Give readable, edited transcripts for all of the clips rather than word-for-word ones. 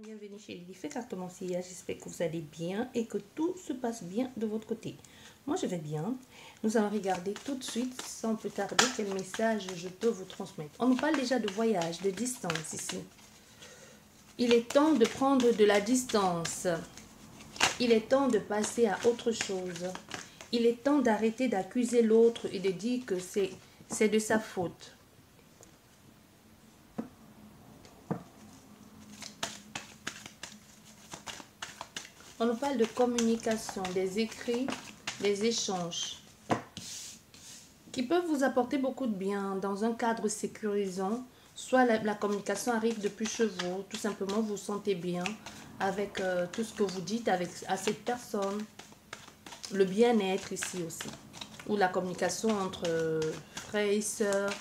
Bienvenue chez Lily Fait Carte Mancilla, j'espère que vous allez bien et que tout se passe bien de votre côté. Moi je vais bien. Nous allons regarder tout de suite, sans plus tarder, quel message je peux vous transmettre. On nous parle déjà de voyage, de distance ici. Il est temps de prendre de la distance. Il est temps de passer à autre chose. Il est temps d'arrêter d'accuser l'autre et de dire que c'est de sa faute. On nous parle de communication, des écrits, des échanges qui peuvent vous apporter beaucoup de bien dans un cadre sécurisant. Soit la communication arrive depuis chez vous, tout simplement vous vous sentez bien avec tout ce que vous dites à cette personne. Le bien-être ici aussi. Ou la communication entre frères et sœurs.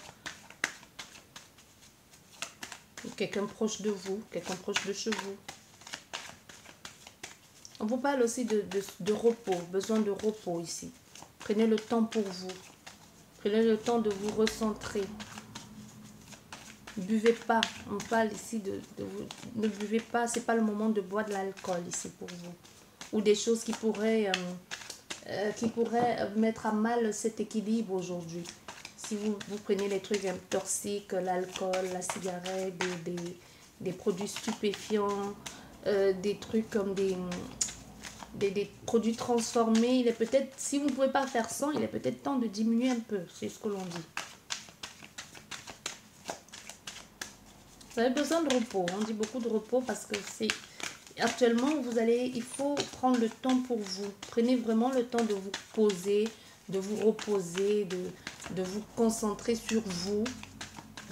Quelqu'un proche de vous, quelqu'un proche de chez vous. On vous parle aussi de repos, besoin de repos ici. Prenez le temps pour vous. Prenez le temps de vous recentrer. Ne buvez pas. On parle ici de vous. Ne buvez pas. Ce n'est pas le moment de boire de l'alcool ici pour vous. Ou des choses qui pourraient mettre à mal cet équilibre aujourd'hui. Si vous prenez les trucs toxiques, l'alcool, la cigarette, des produits stupéfiants, des trucs comme des produits transformés, il est peut-être, si vous ne pouvez pas faire sans, il est peut-être temps de diminuer un peu, c'est ce que l'on dit. Vous avez besoin de repos, on dit beaucoup de repos parce que c'est actuellement, il faut prendre le temps pour vous. Prenez vraiment le temps de vous poser, de vous reposer, de vous concentrer sur vous,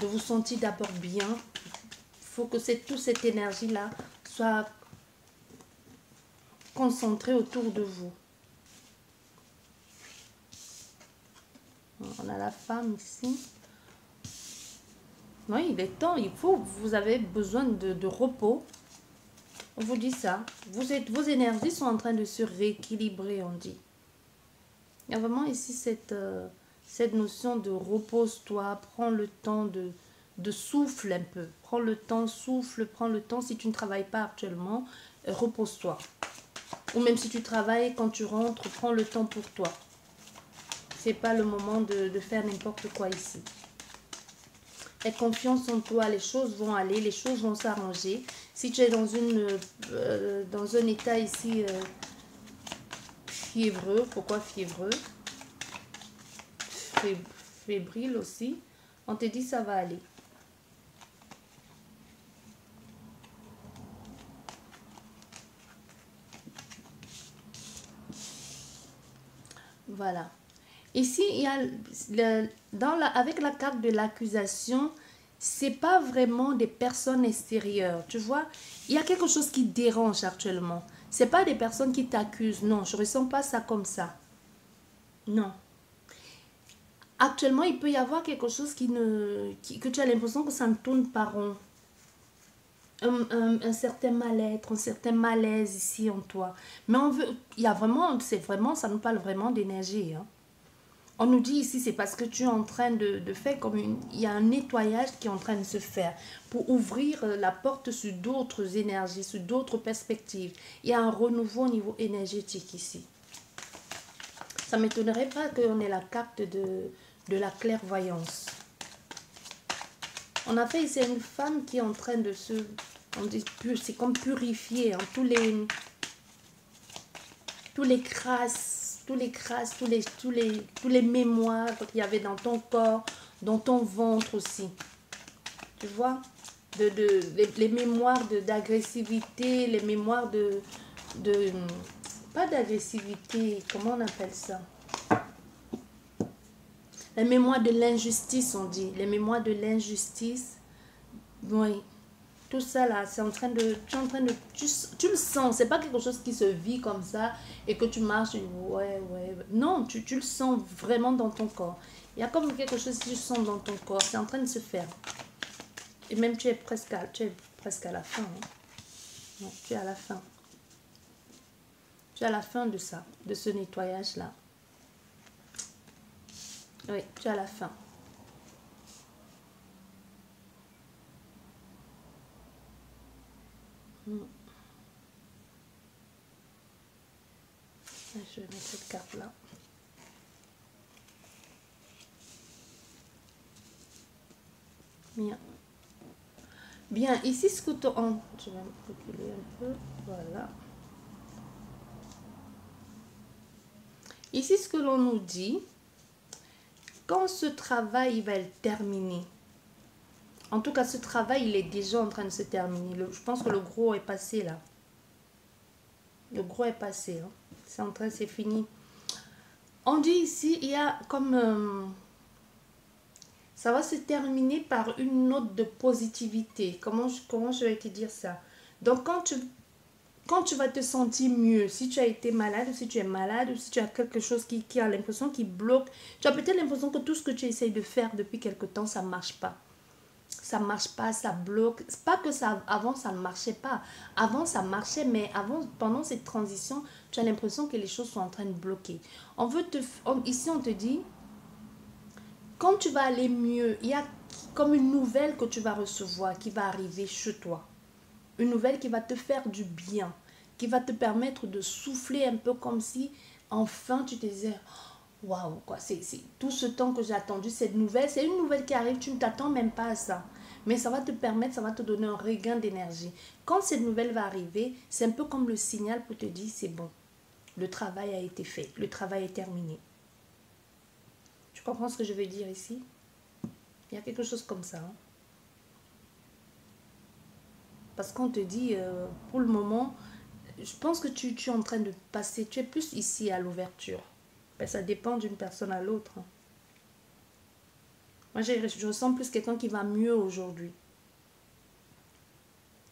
de vous sentir d'abord bien. Il faut que toute cette énergie-là soit concentrée autour de vous. On a la femme ici. Oui, il est temps, vous avez besoin de repos. On vous dit ça. Vos énergies sont en train de se rééquilibrer, on dit. Il y a vraiment ici cette notion de repose-toi, prends le temps de souffle un peu. Prends le temps, souffle, prends le temps. Si tu ne travailles pas actuellement, repose-toi. Ou même si tu travailles, quand tu rentres, prends le temps pour toi. C'est pas le moment de faire n'importe quoi ici. Aie confiance en toi, les choses vont aller, les choses vont s'arranger. Si tu es dans un état ici fiévreux, pourquoi fiévreux? Fébrile aussi, on te dit ça va aller. Voilà. Ici, il y a avec la carte de l'accusation, c'est pas vraiment des personnes extérieures. Tu vois, il y a quelque chose qui dérange actuellement. C'est pas des personnes qui t'accusent. Non, je ressens pas ça comme ça. Non. Actuellement, il peut y avoir quelque chose que tu as l'impression que ça ne tourne pas rond. Un certain mal-être, un certain malaise ici en toi. Mais il y a vraiment, ça nous parle vraiment d'énergie, hein. On nous dit ici, c'est parce que tu es en train de faire il y a un nettoyage qui est en train de se faire pour ouvrir la porte sur d'autres énergies, sur d'autres perspectives. Il y a un renouveau au niveau énergétique ici. Ça ne m'étonnerait pas qu'on ait la carte de la clairvoyance. On a fait ici une femme qui est en train de c'est comme purifier, hein, tous les crasses, tous les mémoires qu'il y avait dans ton corps, dans ton ventre aussi. Tu vois, les mémoires d'agressivité, les mémoires pas d'agressivité, comment on appelle ça? Les mémoires de l'injustice, on dit. Les mémoires de l'injustice. Oui. Tout ça là, c'est en train de... Tu le sens. C'est pas quelque chose qui se vit comme ça et que tu marches et ouais. Non, tu le sens vraiment dans ton corps. Il y a comme quelque chose que tu sens dans ton corps. C'est en train de se faire. Et même tu es presque à la fin. Hein. Non, tu es à la fin. Tu es à la fin de ça, de ce nettoyage là. Oui, tu es à la fin. Je vais mettre cette carte là. Bien. Bien, ici ce que je vais reculer un peu. Voilà. Ici ce que l'on nous dit, quand ce travail va être terminé, en tout cas ce travail il est déjà en train de se terminer. Je pense que le gros est passé là. Le gros est passé. Hein. C'est en train, c'est fini. On dit ici, il y a comme... ça va se terminer par une note de positivité. Comment je vais te dire ça? Donc, quand tu vas te sentir mieux, si tu as été malade, ou si tu es malade, ou si tu as quelque chose qui a l'impression qui bloque, tu as peut-être l'impression que tout ce que tu essayes de faire depuis quelque temps, ça ne marche pas. Ça ne marche pas, ça bloque. C'est pas que ça, avant, ça ne marchait pas. Avant, ça marchait, mais avant, pendant cette transition, tu as l'impression que les choses sont en train de bloquer. Ici, on te dit, quand tu vas aller mieux, il y a comme une nouvelle que tu vas recevoir qui va arriver chez toi. Une nouvelle qui va te faire du bien, qui va te permettre de souffler un peu comme si enfin tu te disais waouh, quoi, c'est tout ce temps que j'ai attendu cette nouvelle, c'est une nouvelle qui arrive, tu ne t'attends même pas à ça. Mais ça va te permettre, ça va te donner un regain d'énergie. Quand cette nouvelle va arriver, c'est un peu comme le signal pour te dire c'est bon, le travail a été fait, le travail est terminé. Tu comprends ce que je veux dire ici? Il y a quelque chose comme ça. Hein? Parce qu'on te dit, pour le moment, je pense que tu es en train de passer, tu es plus ici à l'ouverture. Ben, ça dépend d'une personne à l'autre. Hein. Moi, je ressens plus quelqu'un qui va mieux aujourd'hui.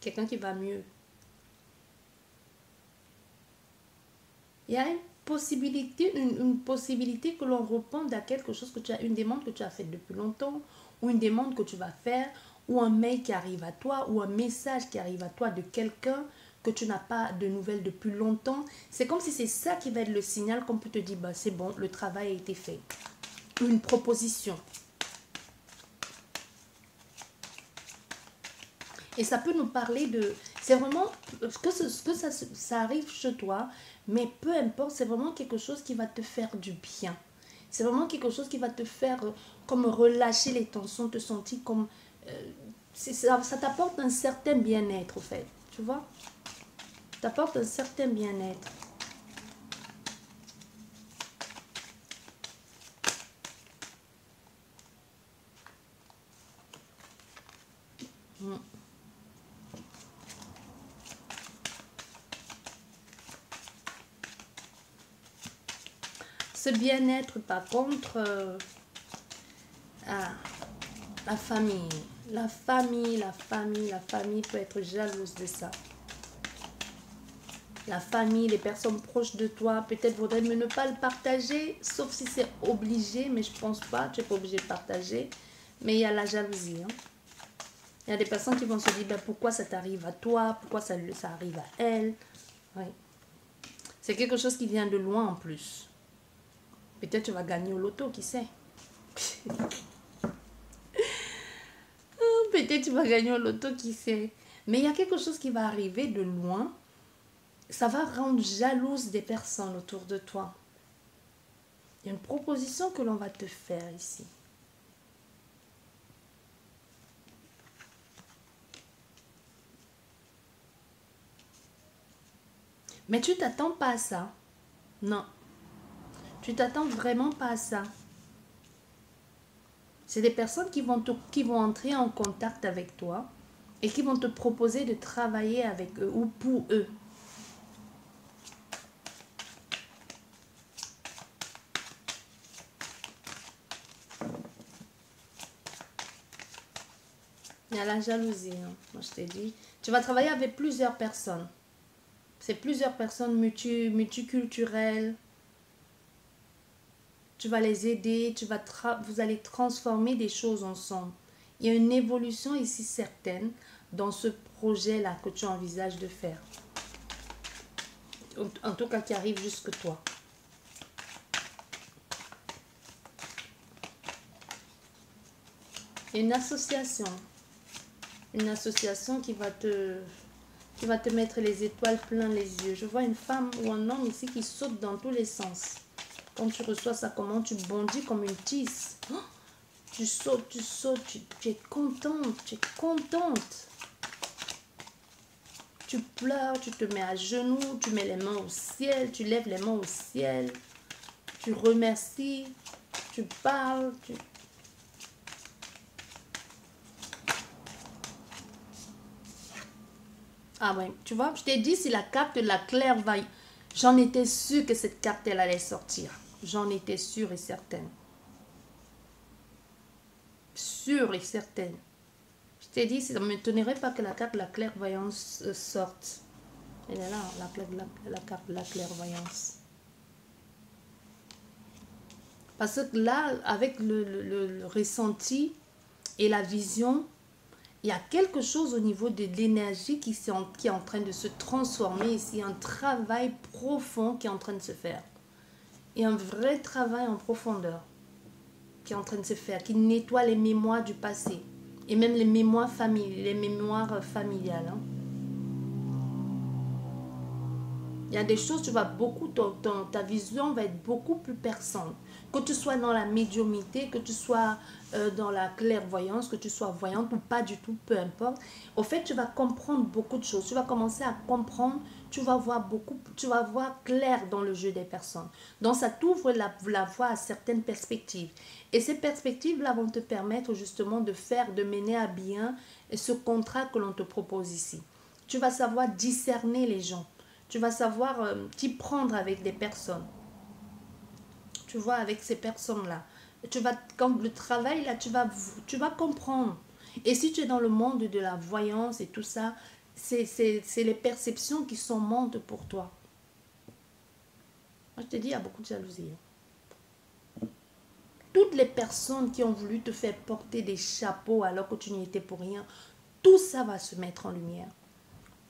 Quelqu'un qui va mieux. Il y a une possibilité que l'on réponde à quelque chose que tu as, une demande que tu as faite depuis longtemps, ou une demande que tu vas faire, ou un mail qui arrive à toi, ou un message qui arrive à toi de quelqu'un que tu n'as pas de nouvelles depuis longtemps. C'est comme si c'est ça qui va être le signal qu'on peut te dire, bah, c'est bon, le travail a été fait. Une proposition. Et ça peut nous parler de... C'est vraiment... que ça arrive chez toi, mais peu importe, c'est vraiment quelque chose qui va te faire du bien. C'est vraiment quelque chose qui va te faire comme relâcher les tensions, te sentir comme... ça t'apporte un certain bien-être, en fait. Tu vois? Ça t'apporte un certain bien-être. Ce bien-être, par contre, la famille. La famille peut être jalouse de ça. La famille, les personnes proches de toi, peut-être vaudrait mieux ne pas le partager, sauf si c'est obligé, mais je pense pas, tu n'es pas obligé de partager. Mais il y a la jalousie. Hein. Il y a des personnes qui vont se dire, ben, pourquoi ça t'arrive à toi, pourquoi ça arrive à elle. Oui. C'est quelque chose qui vient de loin en plus. Peut-être tu vas gagner au loto, qui sait. Peut-être tu vas gagner au loto, qui sait. Mais il y a quelque chose qui va arriver de loin. Ça va rendre jalouse des personnes autour de toi. Il y a une proposition que l'on va te faire ici. Mais tu t'attends pas à ça. Non. Tu t'attends vraiment pas à ça. C'est des personnes qui vont entrer en contact avec toi et qui vont te proposer de travailler avec eux ou pour eux. Il y a la jalousie, hein. Moi je t'ai dit. Tu vas travailler avec plusieurs personnes. C'est plusieurs personnes multiculturelles. Tu vas les aider, vous allez transformer des choses ensemble. Il y a une évolution ici certaine dans ce projet-là que tu envisages de faire. En tout cas, qui arrive jusque toi. Il y a une association. Une association qui Tu vas te mettre les étoiles plein les yeux. Je vois une femme ou un homme ici qui saute dans tous les sens. Quand tu reçois ça, comment tu bondis comme une tisse. Oh, tu sautes, tu es contente, tu es contente. Tu pleures, tu te mets à genoux, tu mets les mains au ciel, tu lèves les mains au ciel. Tu remercies, tu parles, Ah ouais, tu vois, je t'ai dit, si la carte de la clairvoyance, j'en étais sûre que cette carte, elle allait sortir. J'en étais sûre et certaine. Sûre et certaine. Je t'ai dit, ça ne m'étonnerait pas que la carte de la clairvoyance sorte. Elle est là, la carte de la clairvoyance. Parce que là, avec le ressenti et la vision, il y a quelque chose au niveau de l'énergie qui est en train de se transformer ici. Un travail profond qui est en train de se faire. Et un vrai travail en profondeur qui est en train de se faire, qui nettoie les mémoires du passé. Et même les mémoires familiales. Hein. Il y a des choses, tu vas beaucoup, ta vision va être beaucoup plus perçante. Que tu sois dans la médiumnité, que tu sois dans la clairvoyance, que tu sois voyante ou pas du tout, peu importe. Au fait, tu vas comprendre beaucoup de choses. Tu vas commencer à comprendre, tu vas voir clair dans le jeu des personnes. Donc, ça t'ouvre la voie à certaines perspectives. Et ces perspectives-là vont te permettre justement de mener à bien ce contrat que l'on te propose ici. Tu vas savoir discerner les gens. Tu vas savoir t'y prendre avec des personnes. Tu vois, avec ces personnes-là. Quand le travail, là, tu vas comprendre. Et si tu es dans le monde de la voyance et tout ça, c'est les perceptions qui sont montes pour toi. Moi, je te dis, il y a beaucoup de jalousie. Toutes les personnes qui ont voulu te faire porter des chapeaux alors que tu n'y étais pour rien, tout ça va se mettre en lumière.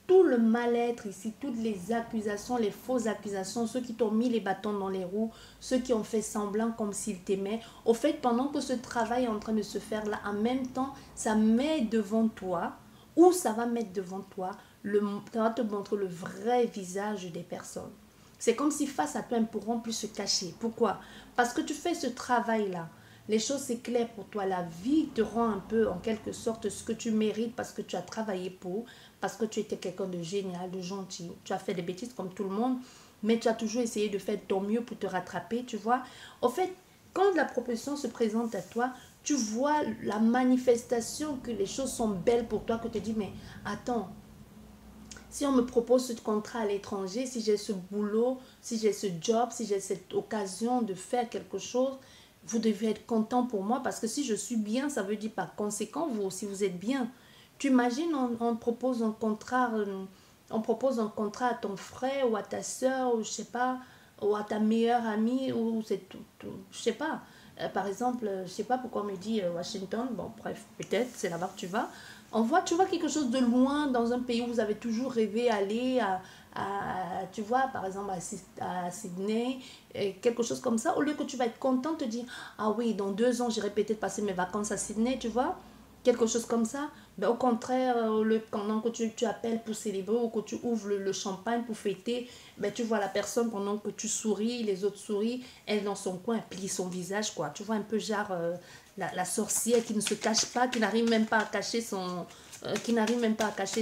Tout le mal-être ici, toutes les accusations, les fausses accusations, ceux qui t'ont mis les bâtons dans les roues, ceux qui ont fait semblant comme s'ils t'aimaient. Au fait, pendant que ce travail est en train de se faire là, en même temps, ça met devant toi, ou ça va mettre devant toi, ça va te montrer le vrai visage des personnes. C'est comme si face à toi, ils ne pourront plus se cacher. Pourquoi? Parce que tu fais ce travail-là. Les choses, c'est clair pour toi. La vie te rend un peu, en quelque sorte, ce que tu mérites parce que tu as travaillé pour, parce que tu étais quelqu'un de génial, de gentil. Tu as fait des bêtises comme tout le monde, mais tu as toujours essayé de faire ton mieux pour te rattraper, tu vois. Au fait, quand la proposition se présente à toi, tu vois la manifestation que les choses sont belles pour toi, que tu te dis, mais attends, si on me propose ce contrat à l'étranger, si j'ai ce boulot, si j'ai ce job, si j'ai cette occasion de faire quelque chose, vous devez être content pour moi parce que si je suis bien, ça veut dire par conséquent, vous aussi, vous êtes bien. Tu imagines, on propose un contrat, à ton frère ou à ta soeur, ou je sais pas, ou à ta meilleure amie, ou c'est tout, je sais pas. Par exemple, je sais pas pourquoi on me dit Washington, bon bref, peut-être, c'est là-bas que tu vois quelque chose de loin dans un pays où vous avez toujours rêvé aller tu vois, par exemple à Sydney, quelque chose comme ça, au lieu que tu vas être content de te dire, ah oui, dans 2 ans, j'irai peut-être passer mes vacances à Sydney, tu vois, quelque chose comme ça. Ben, au contraire, pendant que tu appelles pour célébrer ou que tu ouvres le champagne pour fêter, ben, tu vois la personne pendant que tu souris, les autres sourient, elle dans son coin, elle plie son visage, quoi. Tu vois un peu genre la sorcière qui ne se cache pas, qui n'arrive même pas à cacher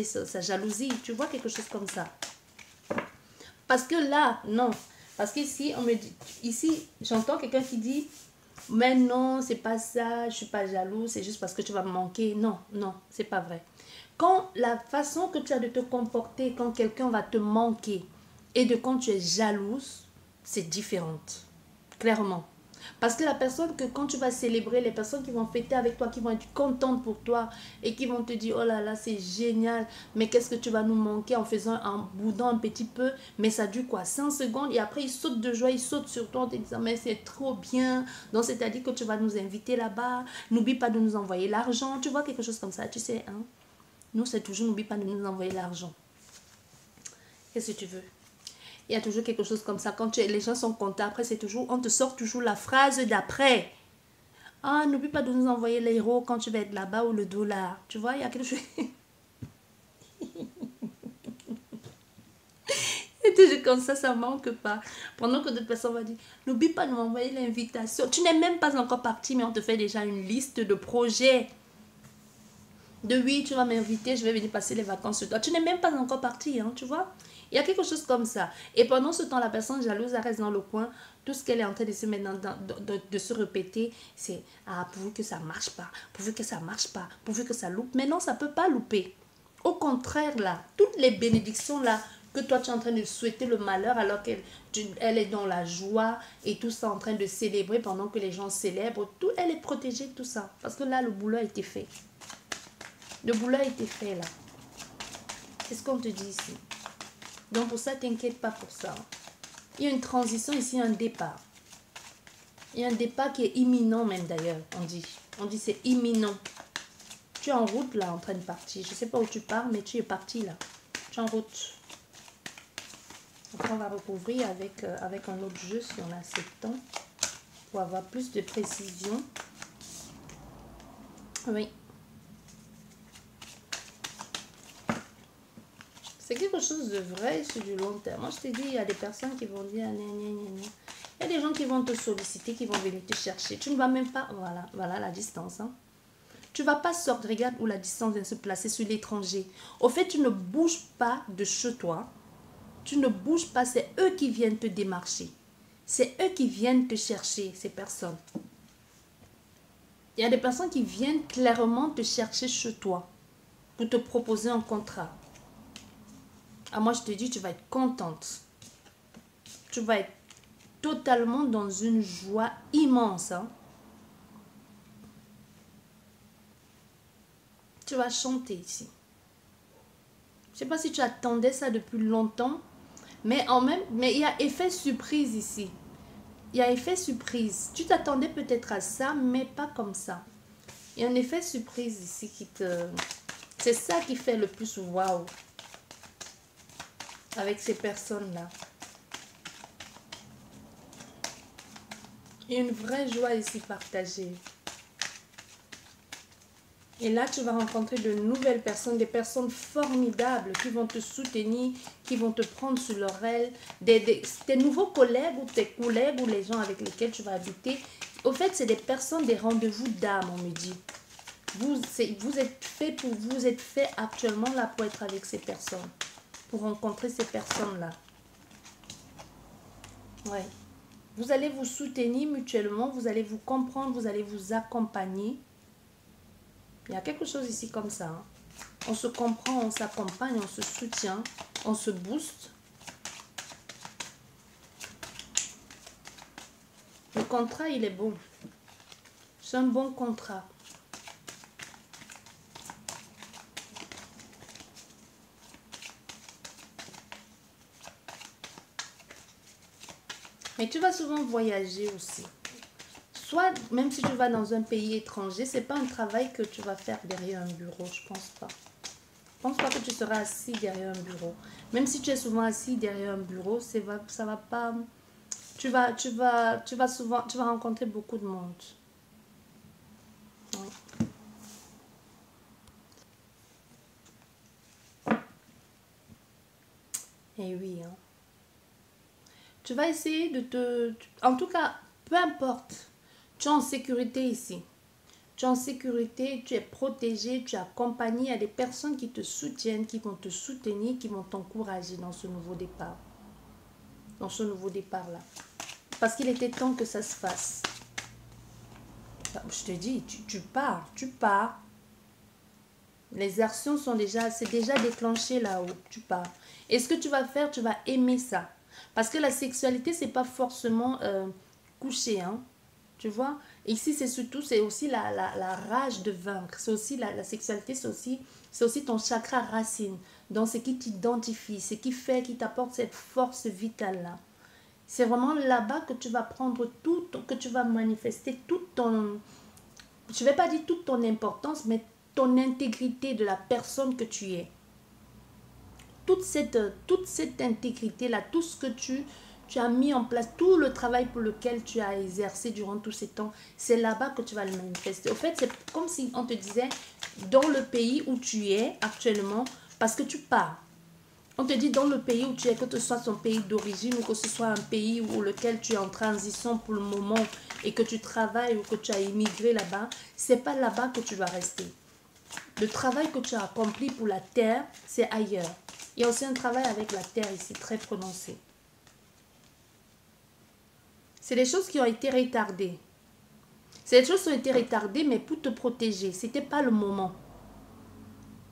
sa jalousie. Tu vois quelque chose comme ça. Parce que là, non. Parce qu'ici, on me dit, ici, j'entends quelqu'un qui dit, mais non, c'est pas ça, je suis pas jalouse, c'est juste parce que tu vas me manquer. Non, non, c'est pas vrai. Quand la façon que tu as de te comporter, quand quelqu'un va te manquer, et de quand tu es jalouse, c'est différente. Clairement. Parce que la personne que quand tu vas célébrer, les personnes qui vont fêter avec toi, qui vont être contentes pour toi et qui vont te dire, oh là là, c'est génial, mais qu'est-ce que tu vas nous manquer en boudant un petit peu, mais ça dure quoi, 5 secondes et après ils sautent de joie, ils sautent sur toi en te disant, mais c'est trop bien, donc c'est-à-dire que tu vas nous inviter là-bas, n'oublie pas de nous envoyer l'argent, tu vois quelque chose comme ça, tu sais, hein. Nous c'est toujours, n'oublie pas de nous envoyer l'argent. Qu'est-ce que tu veux? Il y a toujours quelque chose comme ça. Quand les gens sont contents, après, on te sort toujours la phrase d'après. Ah, n'oublie pas de nous envoyer l'euro quand tu vas être là-bas ou le dollar. Tu vois, il y a quelque chose. toujours comme ça manque pas. Pendant que d'autres personnes vont dire, n'oublie pas de m'envoyer l'invitation. Tu n'es même pas encore parti, mais on te fait déjà une liste de projets. De oui, tu vas m'inviter, je vais venir passer les vacances sur toi. Tu n'es même pas encore parti, hein, tu vois. Il y a quelque chose comme ça. Et pendant ce temps, la personne jalouse, elle reste dans le coin. Tout ce qu'elle est en train de se mettre de se répéter, c'est ah, pourvu que ça marche pas, pourvu que ça marche pas, pourvu que ça loupe. Mais non, ça peut pas louper. Au contraire, là, toutes les bénédictions là que toi tu es en train de souhaiter le malheur alors elle est dans la joie et tout ça en train de célébrer pendant que les gens célèbrent, tout, elle est protégée, tout ça. Parce que là, le boulot a été fait. Le boulot a été fait là. C'est ce qu'on te dit ici. Donc pour ça, t'inquiète pas pour ça. Il y a une transition ici, un départ. Il y a un départ qui est imminent même d'ailleurs, on dit. On dit c'est imminent. Tu es en route là, en train de partir. Je ne sais pas où tu pars, mais tu es parti là. Tu es en route. Après, on va recouvrir avec un autre jeu si on a assez de temps. Pour avoir plus de précision. Oui. C'est quelque chose de vrai sur du long terme. Moi, je te dis, il y a des personnes qui vont dire, il y a des gens qui vont te solliciter, qui vont venir te chercher. Tu ne vas même pas, voilà la distance. Hein. Tu ne vas pas sortir, regarde où la distance vient se placer sur l'étranger. Au fait, tu ne bouges pas de chez toi. Tu ne bouges pas, c'est eux qui viennent te démarcher. C'est eux qui viennent te chercher, ces personnes. Il y a des personnes qui viennent clairement te chercher chez toi pour te proposer un contrat. Ah, moi, je te dis, tu vas être contente. Tu vas être totalement dans une joie immense. Hein. Tu vas chanter ici. Je ne sais pas si tu attendais ça depuis longtemps, mais il y a effet surprise ici. Il y a effet surprise. Tu t'attendais peut-être à ça, mais pas comme ça. Il y a un effet surprise ici qui te... C'est ça qui fait le plus waouh. Avec ces personnes-là. Il y a une vraie joie ici partagée. Et là, tu vas rencontrer de nouvelles personnes, des personnes formidables qui vont te soutenir, qui vont te prendre sur leur aile, tes nouveaux collègues ou tes collègues ou les gens avec lesquels tu vas habiter. Au fait, c'est des personnes, des rendez-vous d'âme, on me dit. Vous êtes fait actuellement là pour être avec ces personnes. Pour rencontrer ces personnes-là. Ouais. Vous allez vous soutenir mutuellement, vous allez vous comprendre, vous allez vous accompagner. Il y a quelque chose ici comme ça. Hein. On se comprend, on s'accompagne, on se soutient, on se booste. Le contrat, il est bon. C'est un bon contrat. Mais tu vas souvent voyager aussi. Soit, même si tu vas dans un pays étranger, ce n'est pas un travail que tu vas faire derrière un bureau, je pense pas. Je pense pas que tu seras assis derrière un bureau. Même si tu es souvent assis derrière un bureau, ça va pas... Tu vas rencontrer beaucoup de monde. Oui. Et oui, hein. Tu vas essayer de te... En tout cas, peu importe. Tu es en sécurité ici. Tu es en sécurité, tu es protégé, tu es accompagné. Il y a des personnes qui te soutiennent, qui vont te soutenir, qui vont t'encourager dans ce nouveau départ. Dans ce nouveau départ-là. Parce qu'il était temps que ça se fasse. Je te dis, tu pars. Les actions sont déjà, c'est déjà déclenché là-haut. Tu pars. Et ce que tu vas faire, tu vas aimer ça. Parce que la sexualité, c'est pas forcément coucher, hein. Tu vois, ici, c'est aussi la rage de vaincre. C'est aussi la sexualité, c'est aussi ton chakra racine. Donc, ce qui t'identifie, ce qui fait, qui t'apporte cette force vitale-là. C'est vraiment là-bas que tu vas prendre tout, que tu vas manifester toute ton... Je ne vais pas dire toute ton importance, mais ton intégrité de la personne que tu es. Toute cette intégrité-là, tout ce que tu as mis en place, tout le travail pour lequel tu as exercé durant tous ces temps, c'est là-bas que tu vas le manifester. Au fait, c'est comme si on te disait, dans le pays où tu es actuellement, parce que tu pars. On te dit dans le pays où tu es, que ce soit son pays d'origine ou que ce soit un pays où lequel tu es en transition pour le moment et que tu travailles ou que tu as immigré là-bas, c'est pas là-bas que tu vas rester. Le travail que tu as accompli pour la terre, c'est ailleurs. Il y a aussi un travail avec la terre ici, très prononcé. C'est des choses qui ont été retardées. Ces choses ont été retardées, mais pour te protéger. Ce n'était pas le moment.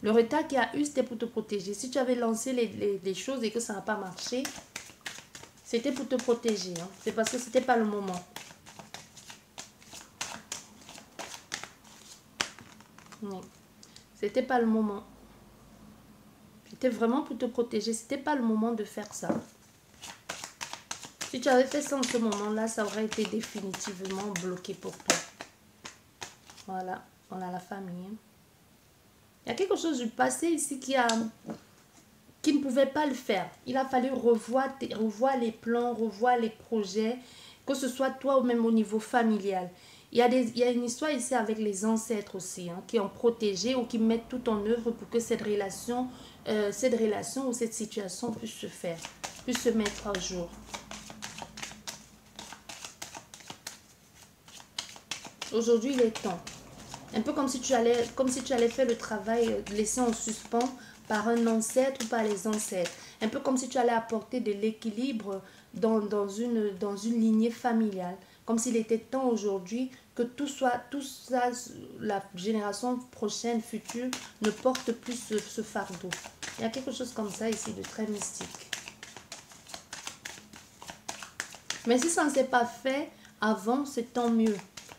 Le retard qu'il y a eu, c'était pour te protéger. Si tu avais lancé les choses et que ça n'a pas marché, c'était pour te protéger. Hein. C'est parce que ce n'était pas le moment. Non. C'était pas le moment. C'était vraiment pour te protéger. C'était pas le moment de faire ça. Si tu avais fait ça en ce moment-là, ça aurait été définitivement bloqué pour toi. Voilà, on a la famille. Il y a quelque chose du passé ici qui ne pouvait pas le faire. Il a fallu revoir les plans, revoir les projets, que ce soit toi ou même au niveau familial. Il y a une histoire ici avec les ancêtres aussi, hein, qui ont protégé ou qui mettent tout en œuvre pour que cette relation ou cette situation puisse se faire, puisse se mettre à jour. Aujourd'hui, il est temps. Un peu comme si tu allais faire le travail laissé en suspens par un ancêtre ou par les ancêtres. Un peu comme si tu allais apporter de l'équilibre dans une lignée familiale. Comme s'il était temps aujourd'hui que tout ça, la génération prochaine, future, ne porte plus ce fardeau. Il y a quelque chose comme ça ici de très mystique. Mais si ça ne s'est pas fait avant, c'est tant mieux.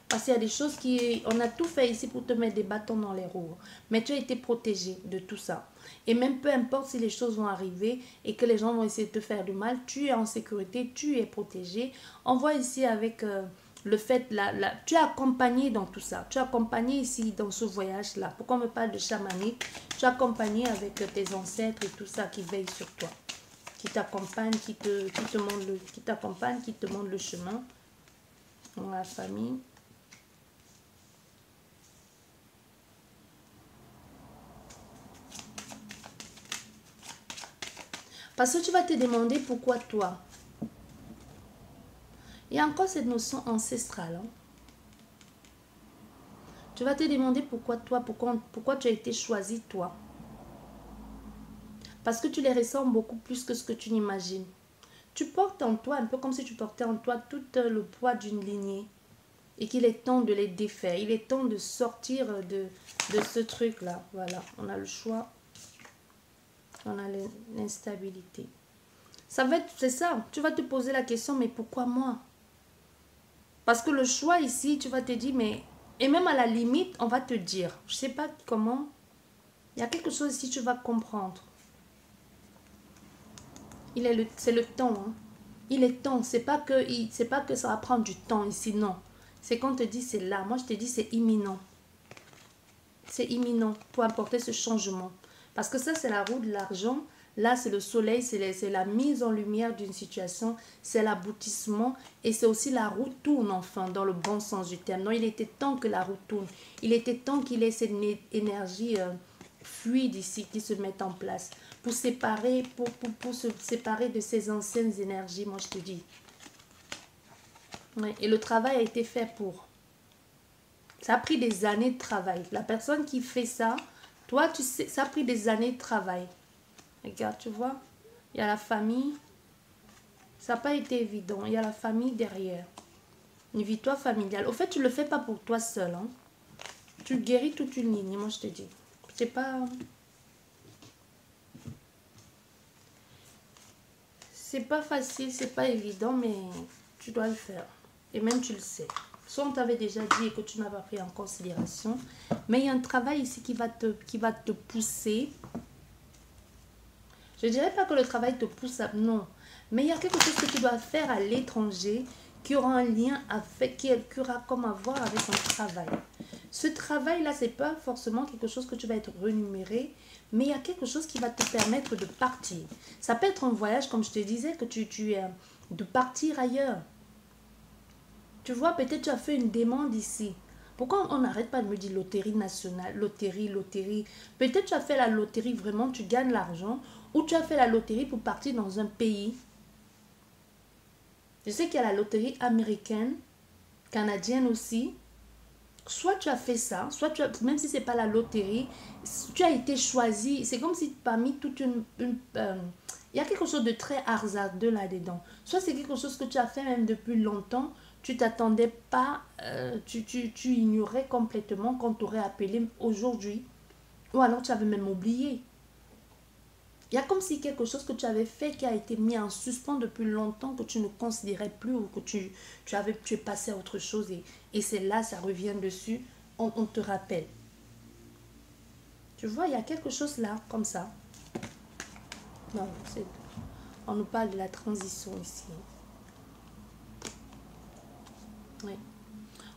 Parce qu'il y a des choses on a tout fait ici pour te mettre des bâtons dans les roues. Mais tu as été protégé de tout ça. Et même peu importe si les choses vont arriver et que les gens vont essayer de te faire du mal, tu es en sécurité, tu es protégé. On voit ici avec le fait, tu es accompagné dans tout ça. Tu es accompagné ici dans ce voyage-là. Pourquoi on me parle de chamanique? Tu es accompagné avec tes ancêtres et tout ça qui veillent sur toi. Qui t'accompagnent, qui te montrent le chemin. Dans la famille. Parce que tu vas te demander pourquoi toi. Il y a encore cette notion ancestrale. Hein? Tu vas te demander pourquoi toi, pourquoi tu as été choisi toi. Parce que tu les ressens beaucoup plus que ce que tu n'imagines. Tu portes en toi, un peu comme si tu portais en toi tout le poids d'une lignée. Et qu'il est temps de les défaire. Il est temps de sortir de ce truc-là. Voilà, on a le choix. On a l'instabilité. C'est ça. Tu vas te poser la question, mais pourquoi moi? Parce que le choix ici, tu vas te dire, mais... Et même à la limite, on va te dire, je ne sais pas comment. Il y a quelque chose ici, tu vas comprendre. C'est le temps. Hein. Il est temps. C'est pas que ça va prendre du temps ici, non. C'est qu'on te dit, c'est là. Moi, je te dis, c'est imminent. C'est imminent pour apporter ce changement. Parce que ça, c'est la roue de l'argent. Là, c'est le soleil, c'est la mise en lumière d'une situation, c'est l'aboutissement et c'est aussi la roue tourne enfin, dans le bon sens du terme. Non, il était temps que la roue tourne. Il était temps qu'il ait cette énergie fluide ici qui se mette en place pour se séparer de ces anciennes énergies, moi je te dis. Ouais, et le travail a été fait pour. Ça a pris des années de travail. La personne qui fait ça, toi, tu sais, ça a pris des années de travail. Regarde, tu vois, il y a la famille. Ça n'a pas été évident. Il y a la famille derrière. Une victoire familiale. Au fait, tu ne le fais pas pour toi seul. Hein. Tu guéris toute une ligne, moi je te dis. C'est pas... C'est pas facile, c'est pas évident, mais tu dois le faire. Et même tu le sais. Soit on t'avait déjà dit et que tu n'as pas pris en considération. Mais il y a un travail ici qui va te pousser. Je ne dirais pas que le travail te pousse à... Non. Mais il y a quelque chose que tu dois faire à l'étranger qui aura un lien avec... qui aura comme à voir avec ton travail. Ce travail-là, ce n'est pas forcément quelque chose que tu vas être rémunéré, mais il y a quelque chose qui va te permettre de partir. Ça peut être un voyage, comme je te disais, que de partir ailleurs. Tu vois, peut-être tu as fait une demande ici. Pourquoi on n'arrête pas de me dire loterie nationale, loterie? Peut-être tu as fait la loterie, vraiment, tu gagnes l'argent. Ou tu as fait la loterie pour partir dans un pays. Je sais qu'il y a la loterie américaine, canadienne aussi. Soit tu as fait ça, soit tu as, même si c'est pas la loterie, tu as été choisi. C'est comme si parmi toute il y a quelque chose de très hasardeux là-dedans. Soit c'est quelque chose que tu as fait même depuis longtemps, tu t'attendais pas, tu ignorais complètement qu'on t'aurait appelé aujourd'hui. Ou alors tu avais même oublié. Il y a comme si quelque chose que tu avais fait qui a été mis en suspens depuis longtemps, que tu ne considérais plus ou que tu es passé à autre chose et c'est là, ça revient dessus, on te rappelle. Tu vois, il y a quelque chose là, comme ça. Non, on nous parle de la transition ici. Oui.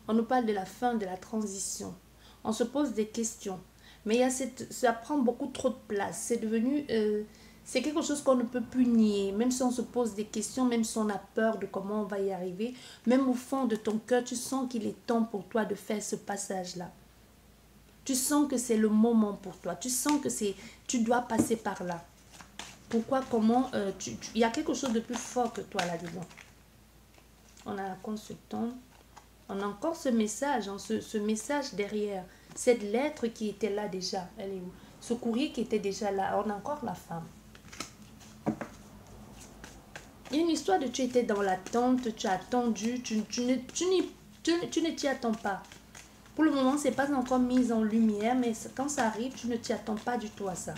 On nous parle de la fin de la transition. On se pose des questions. Mais il y a ça prend beaucoup trop de place. C'est devenu... c'est quelque chose qu'on ne peut plus nier. Même si on se pose des questions, même si on a peur de comment on va y arriver, même au fond de ton cœur, tu sens qu'il est temps pour toi de faire ce passage-là. Tu sens que c'est le moment pour toi. Tu sens que tu dois passer par là. Pourquoi, comment... il y a quelque chose de plus fort que toi là-dedans. On a la consultante. On a encore ce message, hein, ce message derrière. Cette lettre qui était là déjà, elle est où? Ce courrier qui était déjà là, on a encore la femme. Il y a une histoire de tu étais dans l'attente, tu as attendu, tu ne t'y attends pas. Pour le moment, ce n'est pas encore mis en lumière, mais quand ça arrive, tu ne t'y attends pas du tout à ça.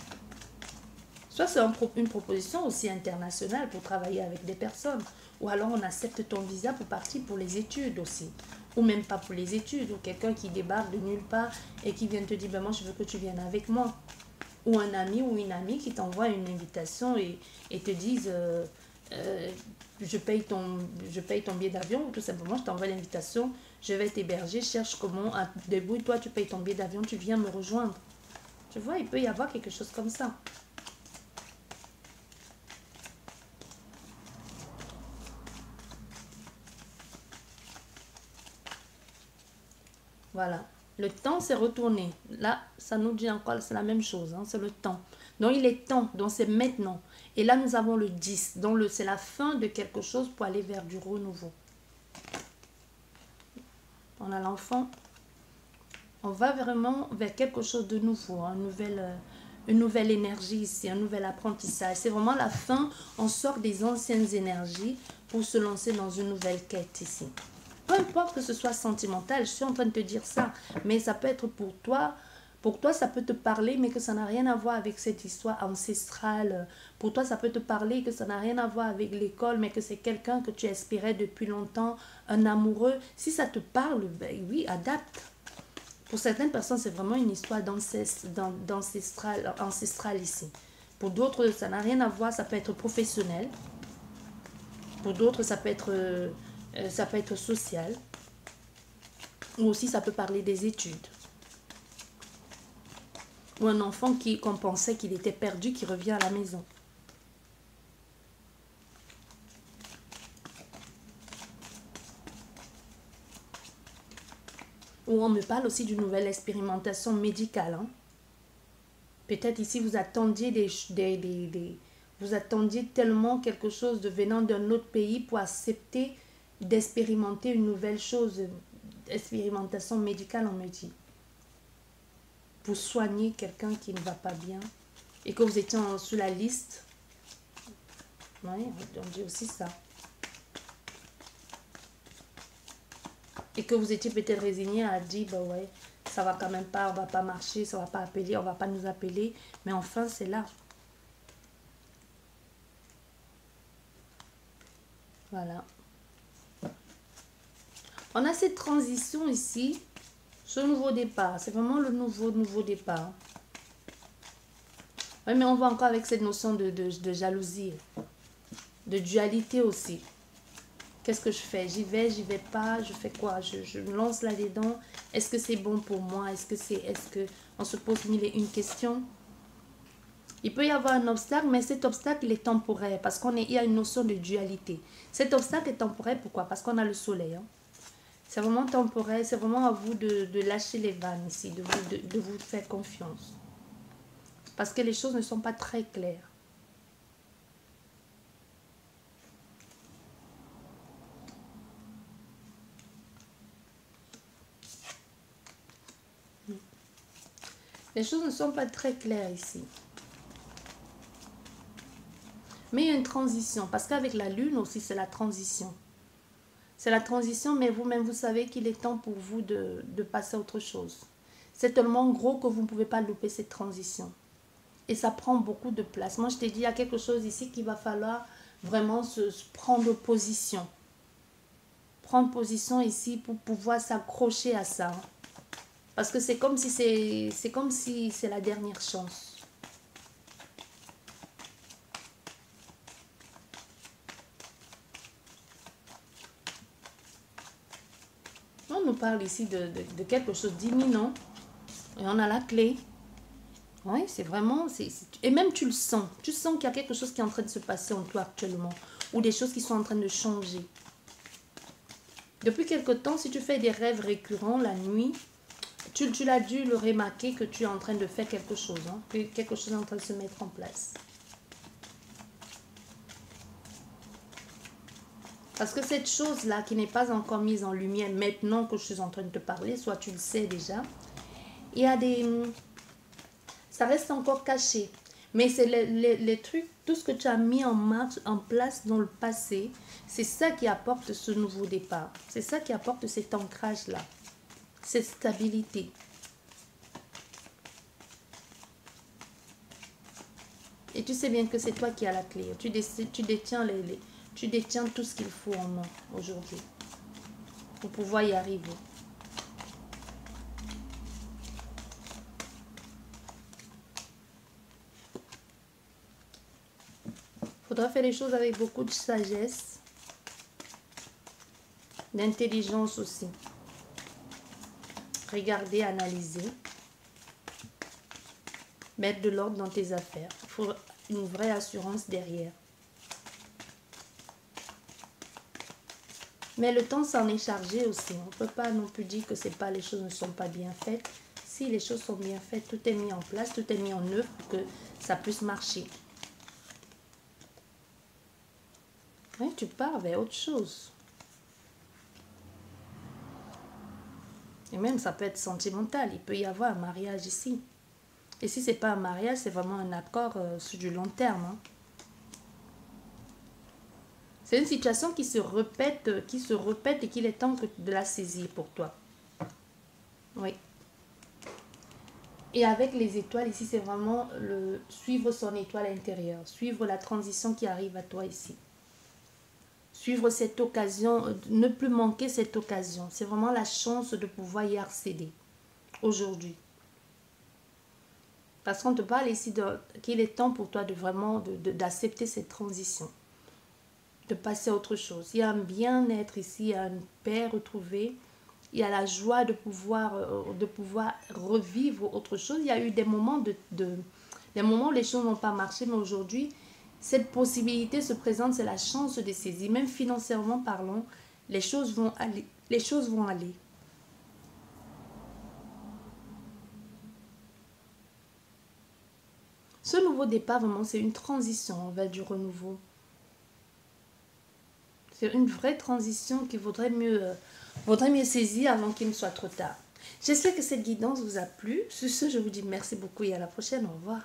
Soit c'est une proposition aussi internationale pour travailler avec des personnes, ou alors on accepte ton visa pour partir pour les études aussi. Ou même pas pour les études, ou quelqu'un qui débarque de nulle part et qui vient te dire, ben moi je veux que tu viennes avec moi. Ou un ami ou une amie qui t'envoie une invitation et te disent, je paye ton billet d'avion, ou tout simplement je t'envoie l'invitation, je vais t'héberger, cherche comment, débrouille-toi, tu payes ton billet d'avion, tu viens me rejoindre. Tu vois, il peut y avoir quelque chose comme ça. Voilà. Le temps s'est retourné. Là, ça nous dit encore, c'est la même chose. Hein, c'est le temps. Donc, il est temps. Donc, c'est maintenant. Et là, nous avons le 10. Donc, c'est la fin de quelque chose pour aller vers du renouveau. On a l'enfant. On va vraiment vers quelque chose de nouveau. Hein, une nouvelle énergie ici. Un nouvel apprentissage. C'est vraiment la fin. On sort des anciennes énergies pour se lancer dans une nouvelle quête ici. Peu importe que ce soit sentimental, je suis en train de te dire ça, mais ça peut être pour toi, ça peut te parler, mais que ça n'a rien à voir avec cette histoire ancestrale. Pour toi, ça peut te parler, que ça n'a rien à voir avec l'école, mais que c'est quelqu'un que tu espérais depuis longtemps, un amoureux. Si ça te parle, ben oui, adapte. Pour certaines personnes, c'est vraiment une histoire ancestrale ici. Pour d'autres, ça n'a rien à voir, ça peut être professionnel. Pour d'autres, ça peut être social. Ou aussi, ça peut parler des études. Ou un enfant qu'on pensait qu'il était perdu, qui revient à la maison. Ou on me parle aussi d'une nouvelle expérimentation médicale. Hein. Peut-être ici, vous attendiez vous attendiez tellement quelque chose de venant d'un autre pays pour accepter d'expérimenter une nouvelle chose, expérimentation médicale, on me dit. Pour soigner quelqu'un qui ne va pas bien et que vous étiez sur la liste. Oui, on dit aussi ça. Et que vous étiez peut-être résigné à dire, bah ouais, ça va quand même pas, on va pas marcher, ça va pas appeler, on va pas nous appeler. Mais enfin, c'est là. Voilà. On a cette transition ici, ce nouveau départ. C'est vraiment le nouveau départ. Oui, mais on va encore avec cette notion de jalousie, de dualité aussi. Qu'est-ce que je fais? J'y vais pas, je fais quoi? Je me lance là-dedans. Est-ce que c'est bon pour moi? Est-ce que on se pose mille et une questions? Il peut y avoir un obstacle, mais cet obstacle, il est temporaire parce il y a une notion de dualité. Cet obstacle est temporaire, pourquoi? Parce qu'on a le soleil. Hein. C'est vraiment temporaire, c'est vraiment à vous de lâcher les vannes ici, de vous faire confiance. Parce que les choses ne sont pas très claires. Les choses ne sont pas très claires ici. Mais il y a une transition. Parce qu'avec la lune aussi, c'est la transition. C'est la transition, mais vous-même, vous savez qu'il est temps pour vous de passer à autre chose. C'est tellement gros que vous ne pouvez pas louper cette transition. Et ça prend beaucoup de place. Moi, je t'ai dit, il y a quelque chose ici qu'il va falloir vraiment se prendre position. Prendre position ici pour pouvoir s'accrocher à ça. Parce que c'est comme si c'est la dernière chance. On nous parle ici de quelque chose d'imminent. Et on a la clé. Oui, c'est vraiment... Et même tu le sens. Tu sens qu'il y a quelque chose qui est en train de se passer en toi actuellement. Ou des choses qui sont en train de changer. Depuis quelque temps, si tu fais des rêves récurrents la nuit, tu l'as dû le remarquer que tu es en train de faire quelque chose. Hein, que quelque chose est en train de se mettre en place. Parce que cette chose-là qui n'est pas encore mise en lumière maintenant que je suis en train de te parler, soit tu le sais déjà, il y a des... Ça reste encore caché. Mais c'est les trucs, tout ce que tu as mis en marche, en place dans le passé, c'est ça qui apporte ce nouveau départ. C'est ça qui apporte cet ancrage-là. Cette stabilité. Et tu sais bien que c'est toi qui as la clé. Tu détiens tu détiens tout ce qu'il faut en main aujourd'hui pour pouvoir y arriver. Il faudra faire les choses avec beaucoup de sagesse, d'intelligence aussi. Regarder, analyser, mettre de l'ordre dans tes affaires. Il faut une vraie assurance derrière. Mais le temps s'en est chargé aussi. On ne peut pas non plus dire que les choses ne sont pas bien faites. Si les choses sont bien faites, tout est mis en place, tout est mis en œuvre pour que ça puisse marcher. Oui, tu pars vers autre chose. Et même, ça peut être sentimental. Il peut y avoir un mariage ici. Et si ce n'est pas un mariage, c'est vraiment un accord sur du long terme. Hein. C'est une situation qui se répète et qu'il est temps de la saisir pour toi. Oui. Et avec les étoiles, ici, c'est vraiment suivre son étoile intérieure. Suivre la transition qui arrive à toi ici. Suivre cette occasion, ne plus manquer cette occasion. C'est vraiment la chance de pouvoir y accéder aujourd'hui. Parce qu'on te parle ici qu'il est temps pour toi de vraiment d'accepter cette transition. De passer à autre chose. Il y a un bien-être ici, il y a une paix retrouvée. Il y a la joie de pouvoir revivre autre chose. Il y a eu des moments, des moments où les choses n'ont pas marché, mais aujourd'hui, cette possibilité se présente, c'est la chance de saisir. Même financièrement parlant, les choses vont aller. Les choses vont aller. Ce nouveau départ, vraiment, c'est une transition vers du renouveau. C'est une vraie transition qu'il vaudrait mieux saisir avant qu'il ne soit trop tard. J'espère que cette guidance vous a plu. Sur ce, je vous dis merci beaucoup et à la prochaine. Au revoir.